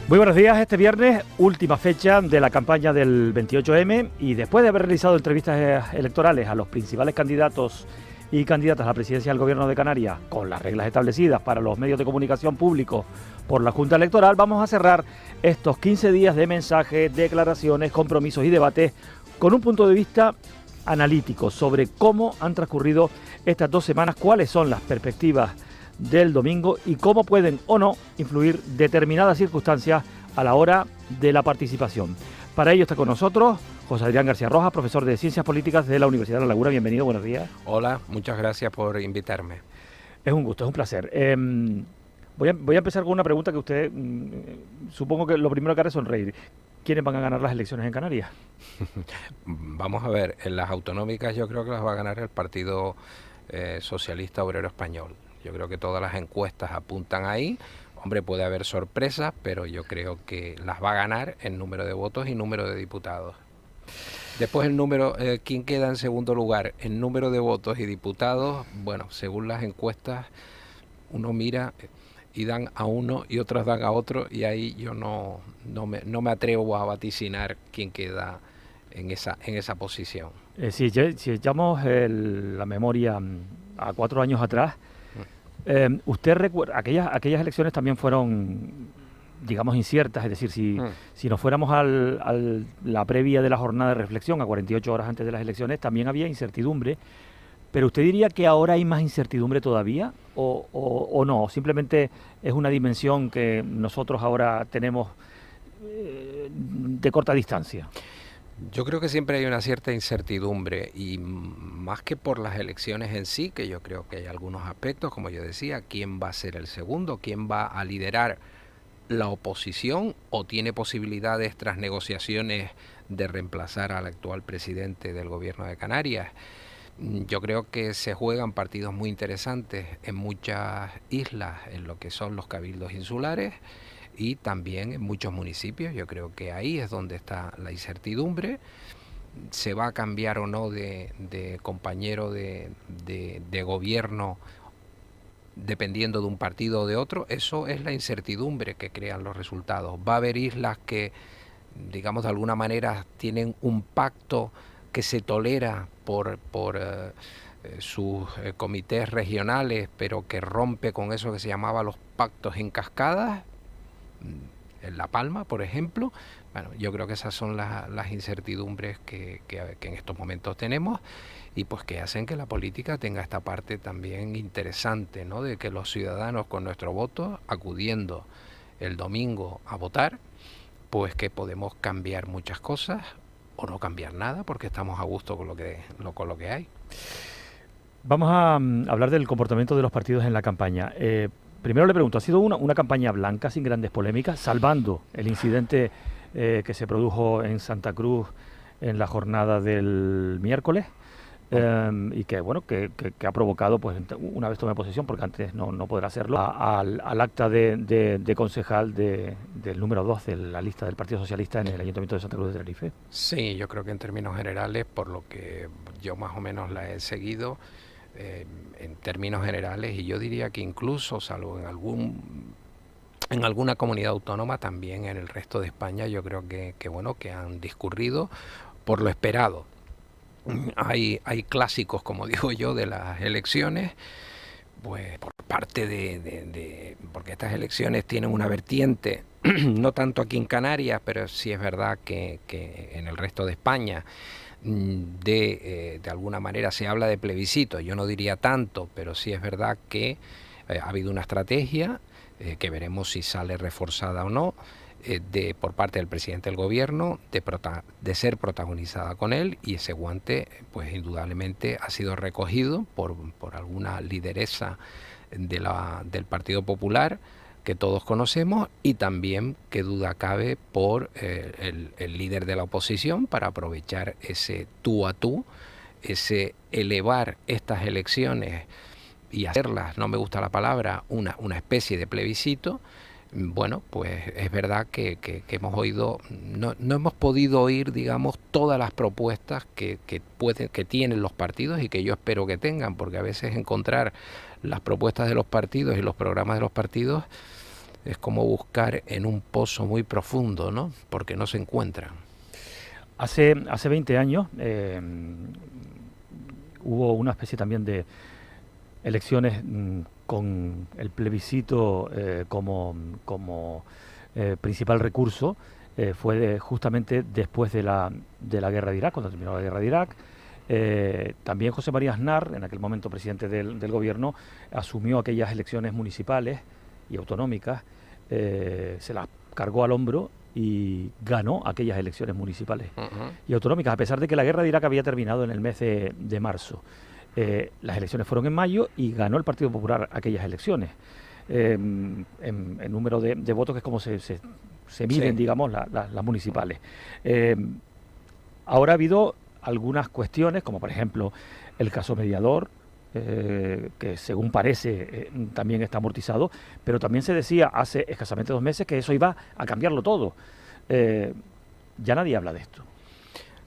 Muy buenos días, este viernes, última fecha de la campaña del 28M, y después de haber realizado entrevistas electorales a los principales candidatos y candidatas a la presidencia del Gobierno de Canarias, con las reglas establecidas para los medios de comunicación públicos por la Junta Electoral, vamos a cerrar estos 15 días de mensajes, declaraciones, compromisos y debates con un punto de vista analítico sobre cómo han transcurrido estas 2 semanas, cuáles son las perspectivas del domingo y cómo pueden o no influir determinadas circunstancias a la hora de la participación. Para ello está con nosotros José Adrián García Rojas, profesor de Ciencias Políticas de la Universidad de La Laguna. Bienvenido, buenos días. Hola, muchas gracias por invitarme. Es un gusto, es un placer. Voy a empezar con una pregunta que usted, supongo que lo primero que hará es sonreír. ¿Quiénes van a ganar las elecciones en Canarias? Vamos a ver, en las autonómicas yo creo que las va a ganar el Partido Socialista Obrero Español. Yo creo que todas las encuestas apuntan ahí. Hombre, puede haber sorpresas, pero yo creo que las va a ganar en número de votos y número de diputados. Después el número, ¿quién queda en segundo lugar? En número de votos y diputados, bueno, según las encuestas, uno mira y dan a uno y otros dan a otro, y ahí yo no me atrevo a vaticinar quién queda en esa posición. Si echamos la memoria a 4 años atrás, ¿usted recuerda? Aquellas elecciones también fueron, digamos, inciertas, es decir, si nos fuéramos a la previa de la jornada de reflexión, a 48 horas antes de las elecciones, también había incertidumbre, pero ¿usted diría que ahora hay más incertidumbre todavía o no? Simplemente es una dimensión que nosotros ahora tenemos de corta distancia. Yo creo que siempre hay una cierta incertidumbre, y más que por las elecciones en sí, que yo creo que hay algunos aspectos, como yo decía, quién va a ser el segundo, quién va a liderar la oposición o tiene posibilidades tras negociaciones de reemplazar al actual presidente del Gobierno de Canarias. Yo creo que se juegan partidos muy interesantes en muchas islas, en lo que son los cabildos insulares, y también en muchos municipios. Yo creo que ahí es donde está la incertidumbre. ¿Se va a cambiar o no de compañero de gobierno dependiendo de un partido o de otro? Eso es la incertidumbre que crean los resultados. Va a haber islas que, digamos, de alguna manera tienen un pacto que se tolera por sus comités regionales, pero que rompe con eso que se llamaba los pactos en cascadas. En La Palma, por ejemplo. Bueno, yo creo que esas son las incertidumbres que en estos momentos tenemos, y pues que hacen que la política tenga esta parte también interesante, ¿no? De que los ciudadanos con nuestro voto, acudiendo el domingo a votar, pues que podemos cambiar muchas cosas o no cambiar nada, porque estamos a gusto con lo que hay. Vamos a hablar del comportamiento de los partidos en la campaña. Primero le pregunto, ¿ha sido una campaña blanca, sin grandes polémicas, salvando el incidente que se produjo en Santa Cruz en la jornada del miércoles? Y que, bueno, que ha provocado, pues una vez tome posesión, porque antes no podrá hacerlo, al acta de concejal del número 2 de la lista del Partido Socialista en el Ayuntamiento de Santa Cruz de Tenerife. Sí, yo creo que en términos generales, por lo que yo más o menos la he seguido, en términos generales, y yo diría que incluso, salvo en alguna comunidad autónoma, también en el resto de España, yo creo que han discurrido por lo esperado. Hay clásicos, como digo yo, de las elecciones, pues por parte porque estas elecciones tienen una vertiente, no tanto aquí en Canarias, pero sí es verdad que en el resto de España, de alguna manera se habla de plebiscito. Yo no diría tanto, pero sí es verdad que ha habido una estrategia que veremos si sale reforzada o no, por parte del presidente del gobierno, de ser protagonizada con él, y ese guante pues indudablemente ha sido recogido por alguna lideresa del Partido Popular que todos conocemos, y también, qué duda cabe, por el líder de la oposición, para aprovechar ese tú a tú, ese elevar estas elecciones y hacerlas, no me gusta la palabra, una especie de plebiscito. Bueno, pues es verdad que hemos oído, no hemos podido oír, digamos, todas las propuestas que tienen los partidos y que yo espero que tengan, porque a veces encontrar las propuestas de los partidos y los programas de los partidos es como buscar en un pozo muy profundo, ¿no? Porque no se encuentran. Hace 20 años hubo una especie también de elecciones con el plebiscito como principal recurso. Fue justamente después de la guerra de Irak, cuando terminó la guerra de Irak. También José María Aznar, en aquel momento presidente del gobierno, asumió aquellas elecciones municipales y autonómicas, se las cargó al hombro y ganó aquellas elecciones municipales y autonómicas, a pesar de que la guerra de Irak había terminado en el mes de marzo. Las elecciones fueron en mayo y ganó el Partido Popular aquellas elecciones. En número de votos, que es como se miden, sí, digamos, las municipales. Ahora ha habido algunas cuestiones, como por ejemplo el caso mediador, que según parece también está amortizado, pero también se decía hace escasamente 2 meses que eso iba a cambiarlo todo. Ya nadie habla de esto.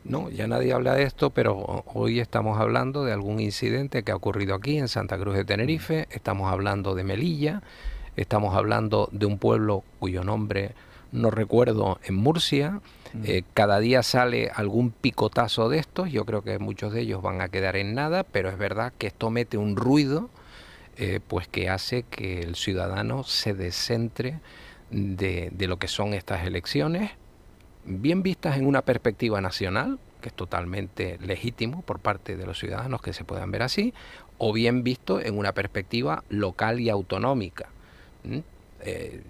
No, ya nadie habla de esto, pero hoy estamos hablando de algún incidente que ha ocurrido aquí en Santa Cruz de Tenerife, estamos hablando de Melilla, estamos hablando de un pueblo cuyo nombre no recuerdo, en Murcia. Cada día sale algún picotazo de estos, yo creo que muchos de ellos van a quedar en nada, pero es verdad que esto mete un ruido pues que hace que el ciudadano se descentre de lo que son estas elecciones, bien vistas en una perspectiva nacional, que es totalmente legítimo por parte de los ciudadanos que se puedan ver así, o bien visto en una perspectiva local y autonómica.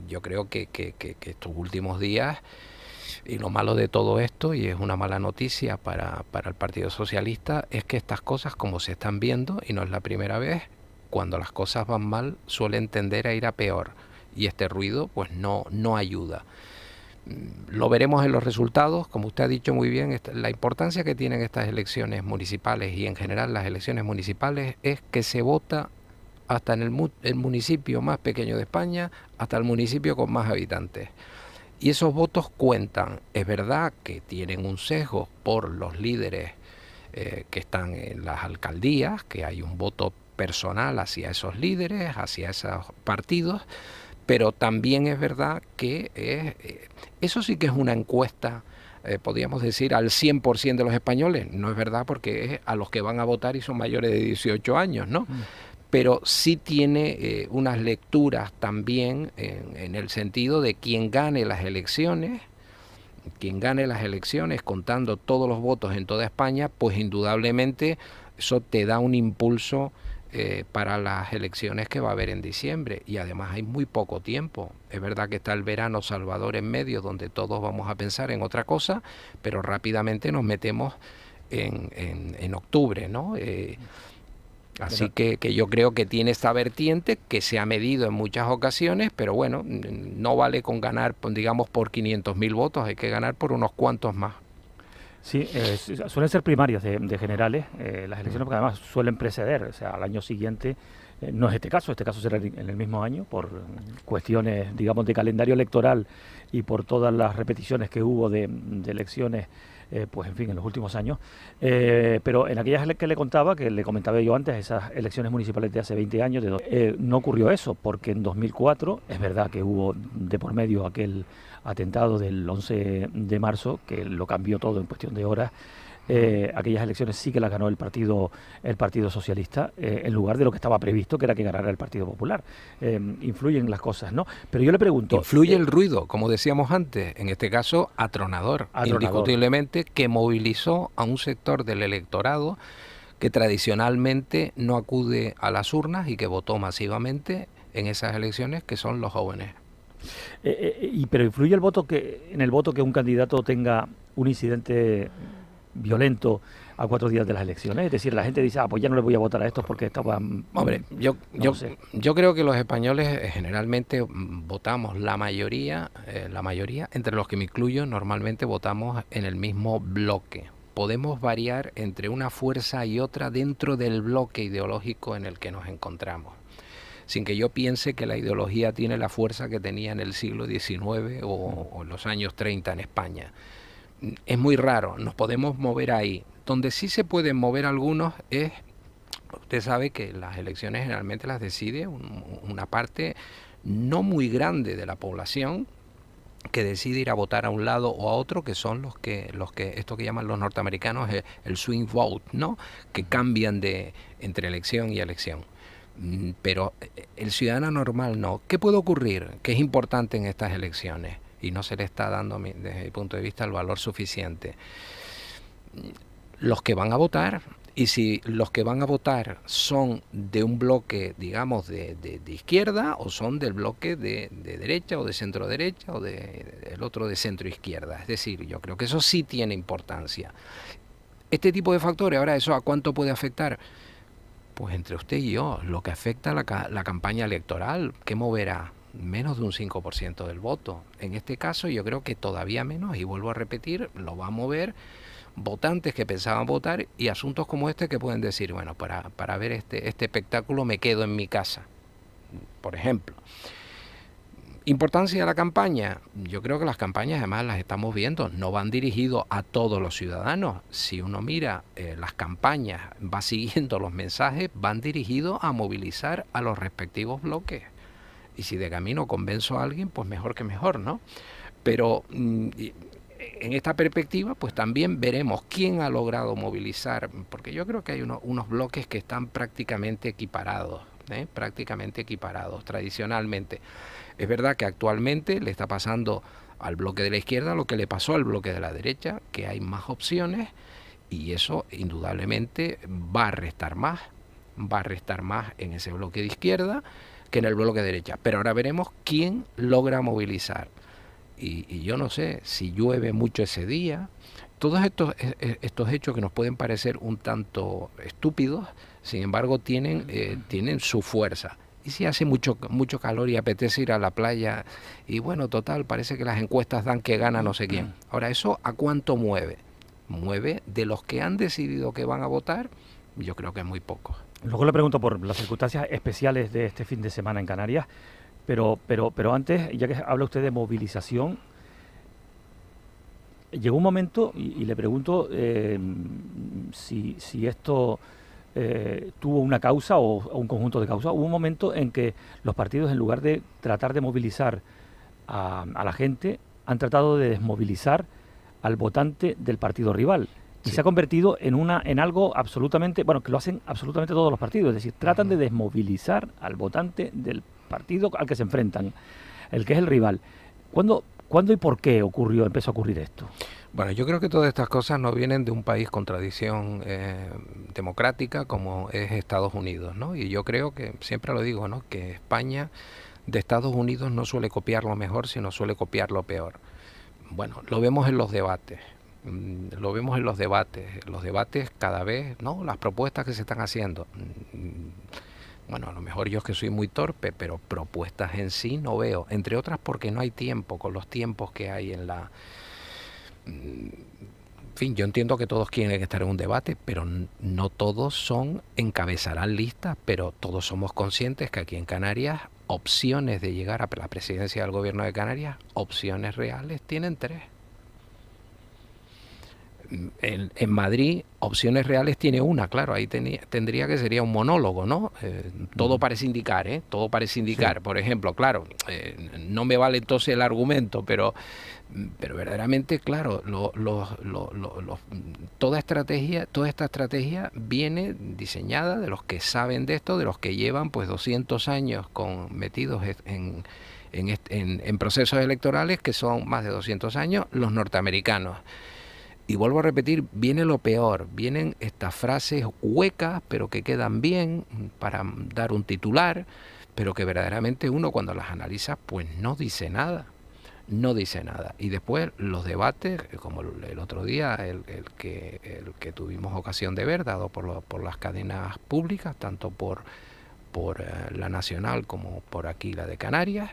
Yo creo que estos últimos días, y lo malo de todo esto, y es una mala noticia para el Partido Socialista, es que estas cosas, como se están viendo, y no es la primera vez, cuando las cosas van mal suelen tender a ir a peor, y este ruido pues no ayuda. Lo veremos en los resultados, como usted ha dicho muy bien, la importancia que tienen estas elecciones municipales y en general las elecciones municipales es que se vota hasta en el municipio más pequeño de España, hasta el municipio con más habitantes. Y esos votos cuentan. Es verdad que tienen un sesgo por los líderes que están en las alcaldías, que hay un voto personal hacia esos líderes, hacia esos partidos, pero también es verdad que eso sí que es una encuesta, podríamos decir, al 100% de los españoles. No es verdad, porque es a los que van a votar y son mayores de 18 años, ¿no? Pero sí tiene unas lecturas también en el sentido de quien gane las elecciones contando todos los votos en toda España, pues indudablemente eso te da un impulso para las elecciones que va a haber en diciembre, y además hay muy poco tiempo. Es verdad que está el verano salvador en medio, donde todos vamos a pensar en otra cosa, pero rápidamente nos metemos en octubre, ¿no? Así que yo creo que tiene esta vertiente que se ha medido en muchas ocasiones, pero bueno, no vale con ganar, digamos, por 500.000 votos, hay que ganar por unos cuantos más. Sí, suelen ser primarias de generales, las elecciones, porque además suelen preceder, o sea, al año siguiente. No es este caso será en el mismo año, por cuestiones, digamos, de calendario electoral y por todas las repeticiones que hubo de elecciones, pues en fin, en los últimos años. Pero en aquellas que le comentaba yo antes, esas elecciones municipales de hace 20 años, no ocurrió eso, porque en 2004 es verdad que hubo de por medio aquel atentado del 11 de marzo, que lo cambió todo en cuestión de horas. Aquellas elecciones sí que las ganó el Partido Socialista, en lugar de lo que estaba previsto, que era que ganara el Partido Popular. Influyen las cosas, ¿no? Pero yo le pregunto... Influye el ruido, como decíamos antes, en este caso atronador, indiscutiblemente, que movilizó a un sector del electorado que tradicionalmente no acude a las urnas y que votó masivamente en esas elecciones, que son los jóvenes. Pero influye en el voto que un candidato tenga un incidente violento a 4 días de las elecciones, es decir, la gente dice, pues ya no le voy a votar a estos porque estaban... Hombre, yo creo que los españoles generalmente votamos la mayoría, entre los que me incluyo, normalmente votamos en el mismo bloque. Podemos variar entre una fuerza y otra dentro del bloque ideológico en el que nos encontramos, sin que yo piense que la ideología tiene la fuerza que tenía en el siglo XIX o en los años 30 en España. Es muy raro, nos podemos mover ahí. Donde sí se pueden mover algunos es, usted sabe que las elecciones generalmente las decide una parte no muy grande de la población que decide ir a votar a un lado o a otro, que son los que esto que llaman los norteamericanos el swing vote, ¿no? Que cambian entre elección y elección. Pero el ciudadano normal no. ¿Qué puede ocurrir? ¿Qué es importante en estas elecciones? Y no se le está dando, desde mi punto de vista, el valor suficiente. Los que van a votar, y si los que van a votar son de un bloque, digamos, de izquierda, o son del bloque de derecha o de centro derecha o del otro de centro izquierda. Es decir, yo creo que eso sí tiene importancia. Este tipo de factores, ahora, ¿eso a cuánto puede afectar? Pues entre usted y yo, lo que afecta a la campaña electoral, ¿qué moverá? Menos de un 5% del voto. En este caso yo creo que todavía menos, y vuelvo a repetir, lo va a mover votantes que pensaban votar y asuntos como este que pueden decir, bueno, para ver este espectáculo me quedo en mi casa, por ejemplo. Importancia de la campaña. Yo creo que las campañas, además las estamos viendo, no van dirigidos a todos los ciudadanos. Si uno mira las campañas, va siguiendo los mensajes, van dirigidos a movilizar a los respectivos bloques. Y si de camino convenzo a alguien, pues mejor que mejor, ¿no? Pero en esta perspectiva, pues también veremos quién ha logrado movilizar, porque yo creo que hay unos bloques que están prácticamente equiparados, tradicionalmente. Es verdad que actualmente le está pasando al bloque de la izquierda lo que le pasó al bloque de la derecha, que hay más opciones, y eso indudablemente va a restar más en ese bloque de izquierda que en el bloque de derecha. Pero ahora veremos quién logra movilizar. Y yo no sé si llueve mucho ese día. Todos estos hechos que nos pueden parecer un tanto estúpidos, sin embargo tienen su fuerza. Y si hace mucho calor y apetece ir a la playa, y bueno, total, parece que las encuestas dan que gana no sé quién. Ahora, ¿eso a cuánto mueve? Mueve de los que han decidido que van a votar, yo creo que es muy poco. Luego le pregunto por las circunstancias especiales de este fin de semana en Canarias, pero antes, ya que habla usted de movilización, llegó un momento, y le pregunto si esto tuvo una causa o un conjunto de causas. Hubo un momento en que los partidos, en lugar de tratar de movilizar a la gente, han tratado de desmovilizar al votante del partido rival. Y se ha convertido en algo absolutamente, bueno, que lo hacen absolutamente todos los partidos, es decir, tratan de desmovilizar al votante del partido al que se enfrentan, el que es el rival. ¿Cuándo y por qué empezó a ocurrir esto? Bueno, yo creo que todas estas cosas no vienen de un país con tradición democrática como es Estados Unidos, ¿no? Y yo creo que, siempre lo digo, ¿no?, que España de Estados Unidos no suele copiar lo mejor, sino suele copiar lo peor. Bueno, lo vemos en los debates. Los debates cada vez, ¿no?, las propuestas que se están haciendo. Bueno, a lo mejor yo es que soy muy torpe, pero propuestas en sí no veo, entre otras porque no hay tiempo, con los tiempos que hay en la... En fin, yo entiendo que todos quieren estar en un debate, pero no todos encabezarán listas, pero todos somos conscientes que aquí en Canarias, opciones de llegar a la presidencia del gobierno de Canarias, opciones reales, tienen 3. En Madrid, opciones reales tiene una, claro, ahí tendría que sería un monólogo, ¿no? Todo parece indicar, todo parece indicar. Sí. Por ejemplo, claro, no me vale entonces el argumento, pero verdaderamente, claro, toda esta estrategia viene diseñada de los que saben de esto, de los que llevan pues 200 años metidos en procesos electorales, que son más de 200 años, los norteamericanos. Y vuelvo a repetir, viene lo peor, vienen estas frases huecas, pero que quedan bien para dar un titular, pero que verdaderamente uno cuando las analiza, pues no dice nada. Y después los debates, como el otro día, el que tuvimos ocasión de ver, dado por las cadenas públicas, tanto por la nacional como por aquí la de Canarias,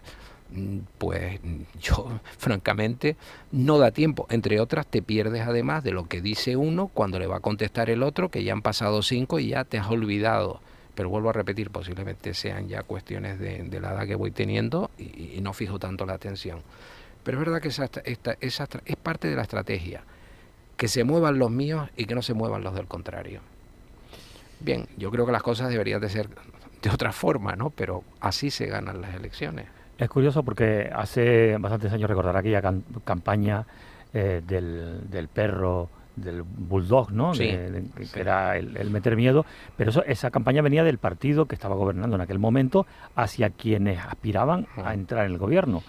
pues yo francamente no da tiempo. Entre otras, te pierdes además de lo que dice uno cuando le va a contestar el otro, que ya han pasado 5 y ya te has olvidado. Pero vuelvo a repetir, posiblemente sean ya cuestiones de la edad que voy teniendo y no fijo tanto la atención. Pero es verdad que esa es parte de la estrategia, que se muevan los míos y que no se muevan los del contrario. Bien, yo creo que las cosas deberían de ser de otra forma, ¿no? Pero así se ganan las elecciones. Es curioso porque hace bastantes años, recordará aquella campaña del perro, del bulldog, ¿no? Sí, Que sí. era el meter miedo, pero esa campaña venía del partido que estaba gobernando en aquel momento hacia quienes aspiraban a entrar en el gobierno.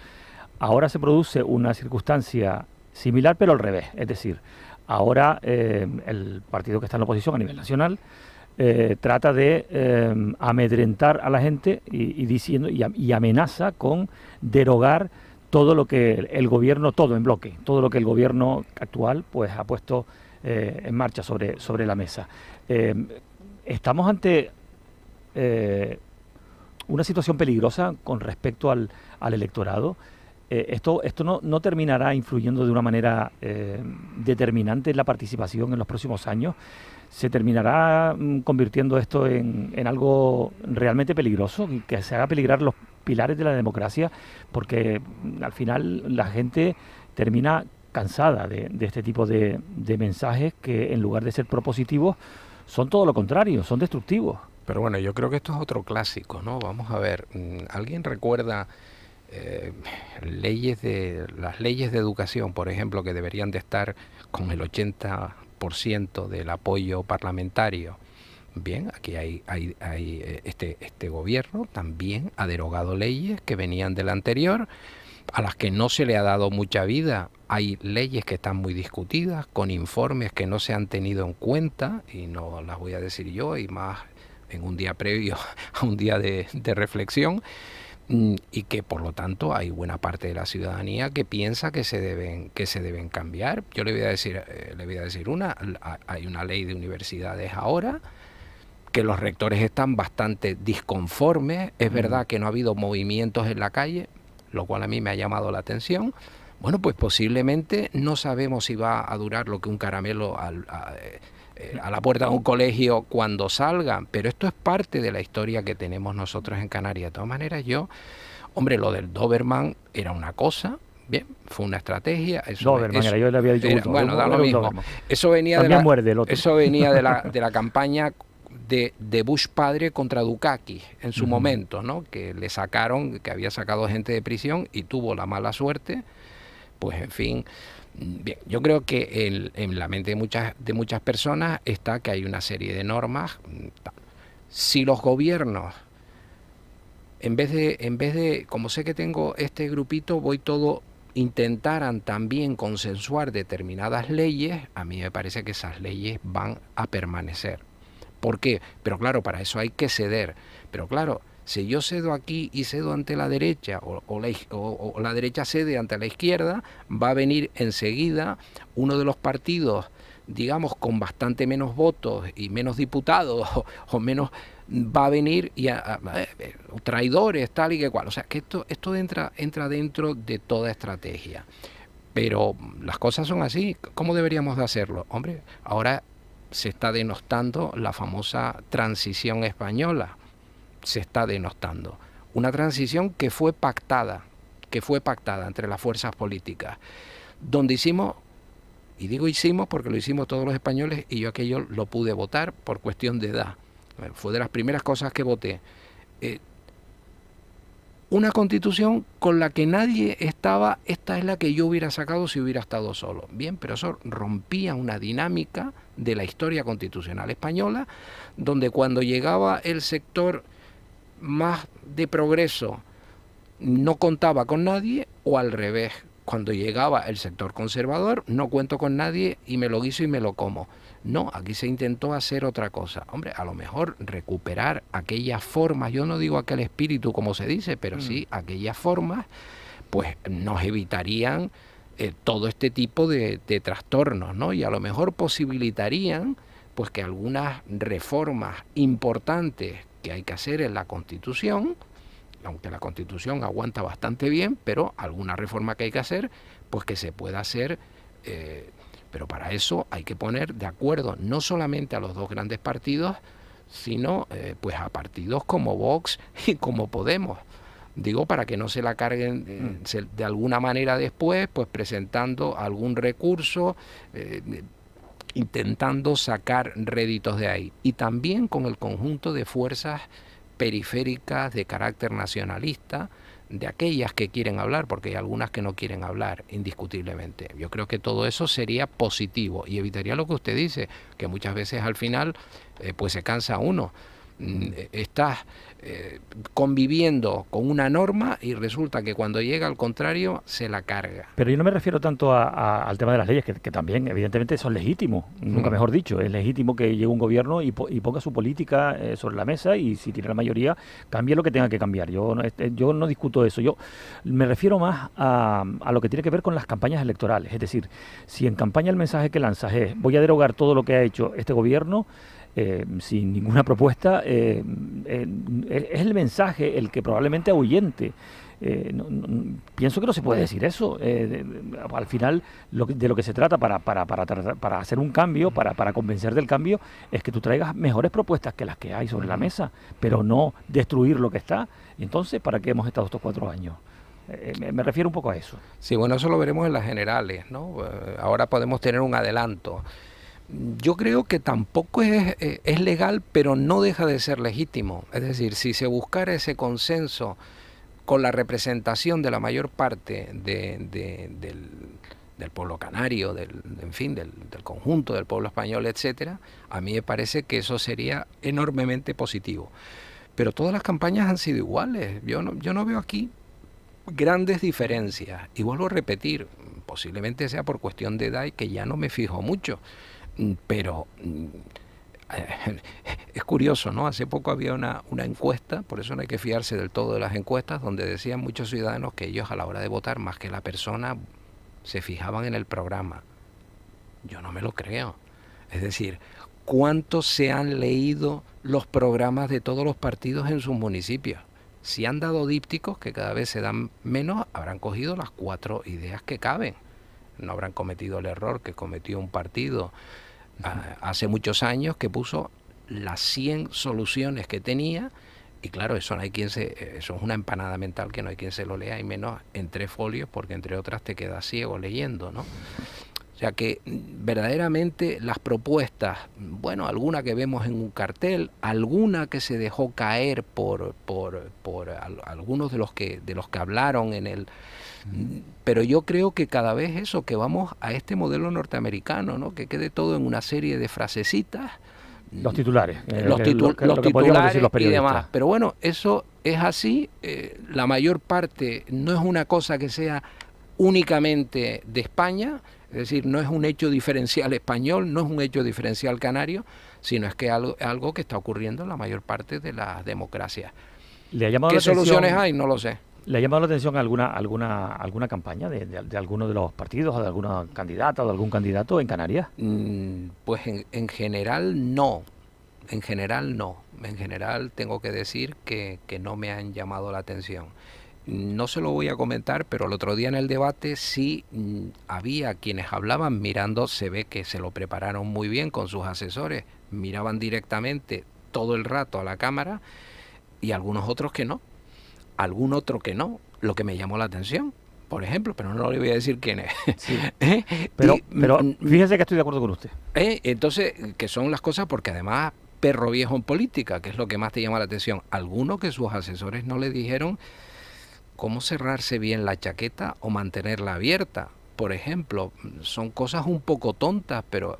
Ahora se produce una circunstancia similar, pero al revés, es decir, ahora el partido que está en la oposición a nivel nacional trata de amedrentar a la gente diciendo y amenaza con derogar todo lo que el gobierno, todo en bloque, todo lo que el gobierno actual pues ha puesto en marcha sobre la mesa. Estamos ante una situación peligrosa con respecto al electorado. Esto no terminará influyendo de una manera determinante en la participación en los próximos años. ¿Se terminará convirtiendo esto en algo realmente peligroso, que se haga peligrar los pilares de la democracia? Porque al final la gente termina cansada de este tipo de mensajes que, en lugar de ser propositivos, son todo lo contrario, son destructivos. Pero bueno, yo creo que esto es otro clásico, ¿no? Vamos a ver, ¿alguien recuerda eh, las leyes de educación, por ejemplo, que deberían de estar con el 80% del apoyo parlamentario? Bien, aquí este gobierno también ha derogado leyes que venían del anterior, a las que no se le ha dado mucha vida. Hay leyes que están muy discutidas, con informes que no se han tenido en cuenta, y no las voy a decir yo, y más en un día previo a un día de reflexión, y que por lo tanto hay buena parte de la ciudadanía que piensa que se deben cambiar. Yo le voy a decir hay una ley de universidades ahora que los rectores están bastante disconformes. Es verdad que no ha habido movimientos en la calle, lo cual a mí me ha llamado la atención. Bueno, pues posiblemente no sabemos si va a durar lo que un caramelo a la puerta de un colegio cuando salgan, pero esto es parte de la historia que tenemos nosotros en Canarias. De todas maneras, hombre, lo del Doberman era una cosa, bien, fue una estrategia. Doberman era, yo le había dicho bueno, da lo mismo. Eso venía de la campaña de Bush padre contra Dukakis en su momento, ¿no? Que le sacaron, que había sacado gente de prisión y tuvo la mala suerte, pues en fin. Bien, yo creo que en la mente de muchas personas está que hay una serie de normas. Si los gobiernos, en vez de, como sé que tengo este grupito, intentaran también consensuar determinadas leyes, a mí me parece que esas leyes van a permanecer. ¿Por qué? Pero claro, para eso hay que ceder. Pero claro, si yo cedo aquí y cedo ante la derecha, o la derecha cede ante la izquierda, va a venir enseguida uno de los partidos, digamos, con bastante menos votos y menos diputados, o menos, va a venir traidores, tal y que cual. O sea, que esto entra dentro de toda estrategia. Pero las cosas son así. ¿Cómo deberíamos de hacerlo? Hombre, ahora se está denostando la famosa transición española. Se está denostando. Una transición que fue pactada entre las fuerzas políticas, donde hicimos, y digo hicimos porque lo hicimos todos los españoles, y yo aquello lo pude votar por cuestión de edad. Fue de las primeras cosas que voté. Una constitución con la que nadie estaba, esta es la que yo hubiera sacado si hubiera estado solo. Bien, pero eso rompía una dinámica de la historia constitucional española, donde cuando llegaba el sector más de progreso no contaba con nadie, o al revés, cuando llegaba el sector conservador no cuento con nadie y me lo guiso y me lo como. No, aquí se intentó hacer otra cosa. Hombre, a lo mejor recuperar aquellas formas, yo no digo aquel espíritu como se dice, pero sí aquellas formas, pues nos evitarían todo este tipo de trastornos, ¿no? Y a lo mejor posibilitarían pues que algunas reformas importantes que hay que hacer en la Constitución, aunque la Constitución aguanta bastante bien, pero alguna reforma que hay que hacer, pues que se pueda hacer, pero para eso hay que poner de acuerdo no solamente a los dos grandes partidos, sino pues a partidos como Vox y como Podemos. Digo, para que no se la carguen de alguna manera después, pues presentando algún recurso, intentando sacar réditos de ahí. Y también con el conjunto de fuerzas periféricas de carácter nacionalista, de aquellas que quieren hablar, porque hay algunas que no quieren hablar, indiscutiblemente. Yo creo que todo eso sería positivo y evitaría lo que usted dice, que muchas veces al final pues se cansa uno. Estás conviviendo con una norma y resulta que cuando llega al contrario se la carga. Pero yo no me refiero tanto al tema de las leyes, que también evidentemente son legítimos, nunca mejor dicho, es legítimo que llegue un gobierno y ponga su política sobre la mesa y si tiene la mayoría cambie lo que tenga que cambiar. Yo no discuto eso, yo me refiero más a lo que tiene que ver con las campañas electorales, es decir, si en campaña el mensaje que lanzas es voy a derogar todo lo que ha hecho este gobierno, sin ninguna propuesta, es el mensaje el que probablemente ahuyente. Pienso que no se puede decir eso. Al final, de lo que se trata para hacer un cambio, para convencer del cambio, es que tú traigas mejores propuestas que las que hay sobre la mesa, pero no destruir lo que está. Y entonces, ¿para qué hemos estado estos 4 años? Me refiero un poco a eso. Sí, bueno, eso lo veremos en las generales, ¿no? Ahora podemos tener un adelanto. Yo creo que tampoco es legal, pero no deja de ser legítimo. Es decir, si se buscara ese consenso con la representación de la mayor parte del pueblo canario, del conjunto del pueblo español, etcétera, a mí me parece que eso sería enormemente positivo. Pero todas las campañas han sido iguales. Yo no veo aquí grandes diferencias. Y vuelvo a repetir, posiblemente sea por cuestión de edad y que ya no me fijo mucho. Pero es curioso, ¿no? Hace poco había una encuesta, por eso no hay que fiarse del todo de las encuestas, donde decían muchos ciudadanos que ellos a la hora de votar, más que la persona, se fijaban en el programa. Yo no me lo creo. Es decir, ¿cuántos se han leído los programas de todos los partidos en sus municipios? Si han dado dípticos, que cada vez se dan menos, habrán cogido las 4 ideas que caben. No habrán cometido el error que cometió un partido hace muchos años, que puso las 100 soluciones que tenía, y claro, eso es una empanada mental que no hay quien se lo lea, y menos en 3 folios, porque entre otras te quedas ciego leyendo, ¿no? O sea que verdaderamente las propuestas, bueno, alguna que vemos en un cartel, alguna que se dejó caer por algunos de los que hablaron en el... Pero yo creo que cada vez eso, que vamos a este modelo norteamericano, ¿no? Que quede todo en una serie de frasecitas. Los titulares. Los titulares y demás. Pero bueno, eso es así. La mayor parte no es una cosa que sea únicamente de España, es decir, no es un hecho diferencial español, no es un hecho diferencial canario, sino es que algo que está ocurriendo en la mayor parte de las democracias. ¿Qué soluciones hay? No lo sé. ¿Le ha llamado la atención alguna campaña de alguno de los partidos o de alguna candidata o de algún candidato en Canarias? Pues en general no. En general no. En general tengo que decir que no me han llamado la atención. No se lo voy a comentar, pero el otro día en el debate sí había quienes hablaban mirando, se ve que se lo prepararon muy bien con sus asesores, miraban directamente todo el rato a la cámara, y algunos otros que no. Algún otro que no, lo que me llamó la atención, por ejemplo, pero no le voy a decir quién es. Sí. Pero fíjese que estoy de acuerdo con usted. Entonces, que son las cosas, porque además, perro viejo en política, que es lo que más te llama la atención. Algunos que sus asesores no le dijeron cómo cerrarse bien la chaqueta o mantenerla abierta. Por ejemplo, son cosas un poco tontas, pero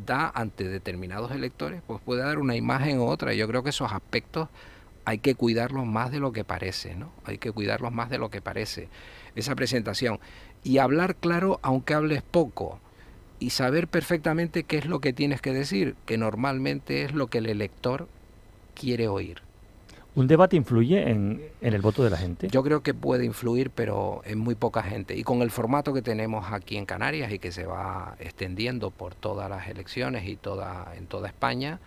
da ante determinados electores, pues puede dar una imagen u otra. Yo creo que esos aspectos hay que cuidarlos más de lo que parece, ¿no? Hay que cuidarlos más de lo que parece, esa presentación. Y hablar claro, aunque hables poco, y saber perfectamente qué es lo que tienes que decir, que normalmente es lo que el elector quiere oír. ¿Un debate influye en el voto de la gente? Yo creo que puede influir, pero en muy poca gente. Y con el formato que tenemos aquí en Canarias y que se va extendiendo por todas las elecciones y en toda España,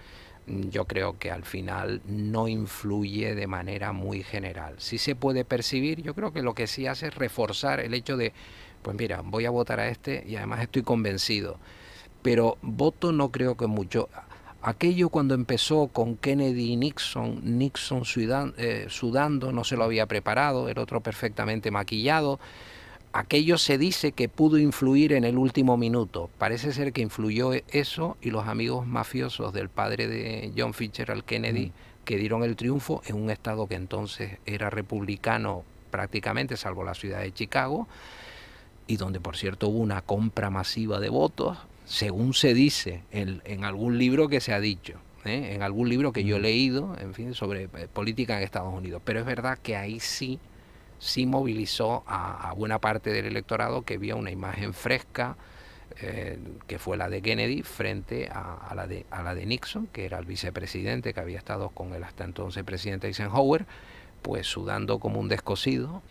yo creo que al final no influye de manera muy general. Sí se puede percibir, yo creo que lo que sí hace es reforzar el hecho de, pues mira, voy a votar a este y además estoy convencido. Pero voto no creo que mucho. Aquello cuando empezó con Kennedy y Nixon sudando, no se lo había preparado, el otro perfectamente maquillado. Aquello se dice que pudo influir en el último minuto. Parece ser que influyó eso y los amigos mafiosos del padre de John Fitzgerald Kennedy, que dieron el triunfo en un estado que entonces era republicano prácticamente, salvo la ciudad de Chicago, y donde, por cierto, hubo una compra masiva de votos, según se dice en algún libro que se ha dicho, en algún libro que yo he leído, en fin, sobre política en Estados Unidos. Pero es verdad que ahí sí movilizó a buena parte del electorado, que vio una imagen fresca, que fue la de Kennedy frente a la de Nixon, que era el vicepresidente que había estado con el hasta entonces presidente Eisenhower, pues sudando como un descosido,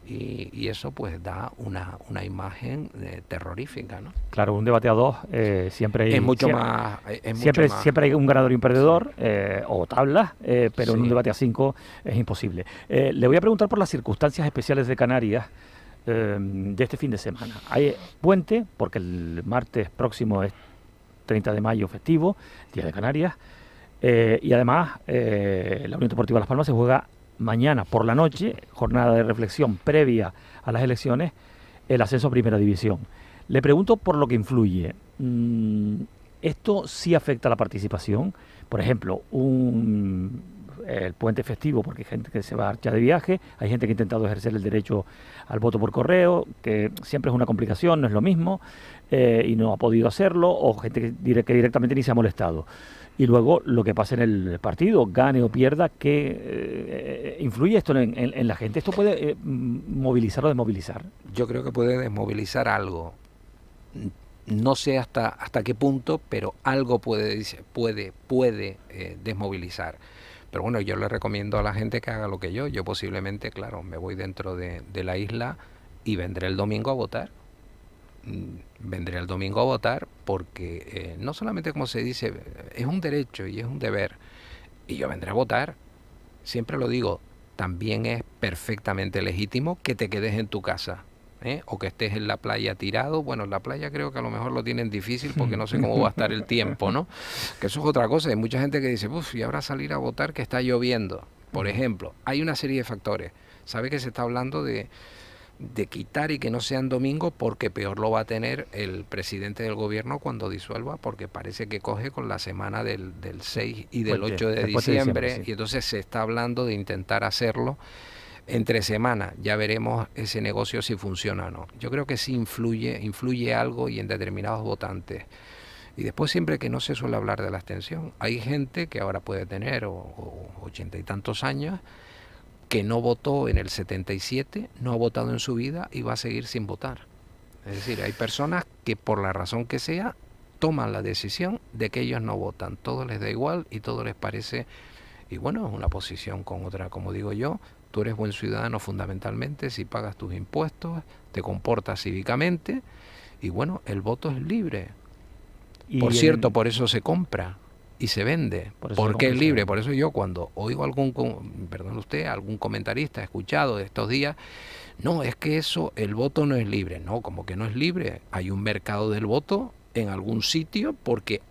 y eso pues da una imagen terrorífica, ¿no? Claro, un debate a dos siempre hay... Es mucho siempre, más... siempre hay un ganador y un perdedor, sí. O tablas, pero Sí. en un debate a 5 es imposible. Le voy a preguntar por las circunstancias especiales de Canarias de este fin de semana. Hay puente, porque el martes próximo es 30 de mayo festivo, Día de Canarias, y además la Unión Deportiva Las Palmas se juega mañana por la noche, jornada de reflexión previa a las elecciones, el ascenso a Primera División. Le pregunto por lo que influye. ¿Esto sí afecta a la participación? Por ejemplo, el puente festivo, porque hay gente que se va ya de viaje, hay gente que ha intentado ejercer el derecho al voto por correo, que siempre es una complicación, no es lo mismo, y no ha podido hacerlo, o gente que directamente ni se ha molestado. Y luego lo que pasa en el partido, gane o pierda, ¿qué influye esto en la gente? ¿Esto puede movilizar o desmovilizar? Yo creo que puede desmovilizar algo. No sé hasta qué punto, pero algo puede desmovilizar. Pero bueno, yo le recomiendo a la gente que haga lo que yo. Yo posiblemente, claro, me voy dentro de la isla y vendré el domingo a votar. Vendré el domingo a votar porque no solamente, como se dice, es un derecho y es un deber. Y yo vendré a votar. Siempre lo digo, también es perfectamente legítimo que te quedes en tu casa. O que estés en la playa tirado. Bueno, en la playa creo que a lo mejor lo tienen difícil porque no sé cómo va a estar el tiempo, ¿no? Que eso es otra cosa. Hay mucha gente que dice, uff, y ahora salir a votar que está lloviendo. Por ejemplo, hay una serie de factores. Sabe que se está hablando de quitar y que no sean domingos porque peor lo va a tener el presidente del gobierno cuando disuelva, porque parece que coge con la semana del 6 y del 8 de diciembre, sí. Y entonces se está hablando de intentar hacerlo entre semana. Ya veremos ese negocio si funciona o no. Yo creo que sí influye algo y en determinados votantes. Y después, siempre que no se suele hablar de la abstención, hay gente que ahora puede tener 80 y tantos años que no votó en el 77, no ha votado en su vida y va a seguir sin votar. Es decir, hay personas que por la razón que sea toman la decisión de que ellos no votan. Todo les da igual y todo les parece... Y bueno, es una posición con otra, como digo yo. Tú eres buen ciudadano fundamentalmente si pagas tus impuestos, te comportas cívicamente y bueno, el voto es libre. Por cierto, por eso se compra y se vende, porque es libre. Por eso yo cuando oigo algún comentarista escuchado de estos días, no, es que el voto no es libre. No, como que no es libre. Hay un mercado del voto en algún sitio porque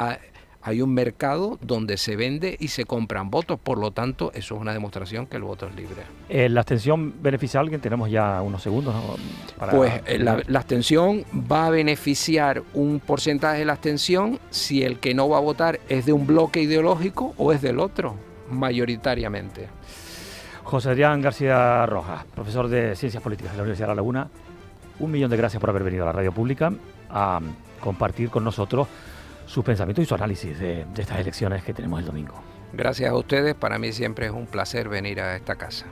hay un mercado donde se vende y se compran votos. Por lo tanto, eso es una demostración que el voto es libre. ¿La abstención beneficia a alguien? Tenemos ya unos segundos, ¿no? Pues la abstención va a beneficiar un porcentaje de la abstención si el que no va a votar es de un bloque ideológico o es del otro, mayoritariamente. José Adrián García Rojas, profesor de Ciencias Políticas de la Universidad de La Laguna, 1.000.000 de gracias por haber venido a la radio pública a compartir con nosotros sus pensamientos y su análisis de estas elecciones que tenemos el domingo. Gracias a ustedes, para mí siempre es un placer venir a esta casa.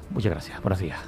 Muchas gracias, buenos días.